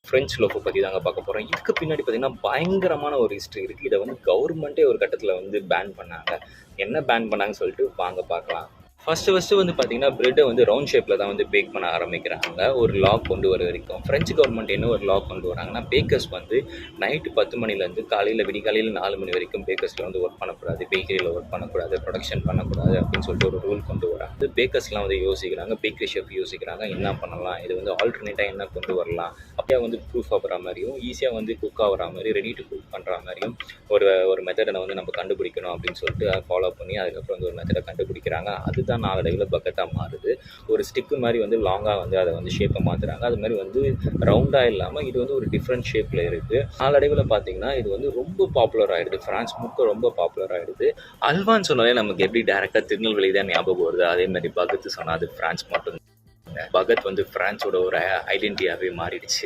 French lo-fi பற்றி தாங்க பார்க்க போகிறோம். இதுக்கு பின்னாடி பார்த்தீங்கன்னா பயங்கரமான ஒரு ஹிஸ்ட்ரி இருக்குது. இதை வந்து கவர்மெண்ட்டே ஒரு கட்டத்தில் வந்து பேன் பண்ணாங்க. என்ன பேன் பண்ணாங்கன்னு சொல்லிட்டு வாங்க பார்க்கலாம். ஃபஸ்ட்டு வந்து பார்த்தீங்கன்னா பிரெட்டை வந்து ரவுண்ட் ஷேப்பில் தான் வந்து பேக் பண்ண ஆரம்பிக்கிறாங்க. ஒரு லா கொண்டு வர வரைக்கும் ஃப்ரெஞ்சு கவர்மெண்ட் என்ன ஒரு லா கொண்டு வராங்கன்னா, பேக்கர்ஸ் வந்து நைட்டு 10 மணிலேருந்து விடிகாலையில் 4 மணி வரைக்கும் பேக்கர்ஸில் வந்து ஒர்க் பண்ணக்கூடாது, பேக்கரியில் ஒர்க் பண்ணக்கூடாது, ப்ரொடக்ஷன் பண்ணக்கூடாது அப்படின்னு சொல்லிட்டு ஒரு ரூல் கொண்டு வராங்க. பேக்கர்ஸ்லாம் வந்து யோசிக்கிறாங்க, பேக்கரி ஷெஃப் யோசிக்கிறாங்க என்ன பண்ணலாம், இது வந்து ஆல்டர்னேட்டாக என்ன கொண்டு வரலாம், அப்படியே வந்து ப்ரூஃப் ஆகிற மாதிரியும் ஈஸியாக வந்து குக் ஆகிற மாதிரி ரெடி டு குக் பண்ணுற மாதிரியும் ஒரு மெத்தடை வந்து நம்ம கண்டுபிடிக்கணும் அப்படின்னு சொல்லிட்டு ஃபாலோ பண்ணி அதுக்கப்புறம் வந்து ஒரு மெத்தடை கண்டுபிடிக்கிறாங்க. அதுதான் நாளடைவில் பக்கெட்டாக மாறுது. ஒரு ஸ்டிக்கு மாதிரி வந்து லாங்காக வந்து அதை வந்து ஷேப்பை மாற்றுறாங்க. அது மாதிரி வந்து ரவுண்டாக இல்லாமல் இது வந்து ஒரு டிஃப்ரெண்ட் ஷேப்பில் இருக்குது. நாளடைவில் பார்த்தீங்கன்னா இது வந்து ரொம்ப பாப்புலர் ஆகிடுது. ஃப்ரான்ஸ் முழுக்க ரொம்ப பாப்புலர் ஆகிடுது. அல்வான்னு சொன்னாலே நமக்கு எப்படி டேரெக்டாக திருநெல்வேலி தான் ஞாபகம் வருது. அதே மாதிரி பகத்து சொன்னால் அது ஃப்ரான்ஸ் மட்டும். பகத் வந்து ஃப்ரான்ஸோட ஒரு ஐடென்டிட்டியாகவே மாறிடுச்சு.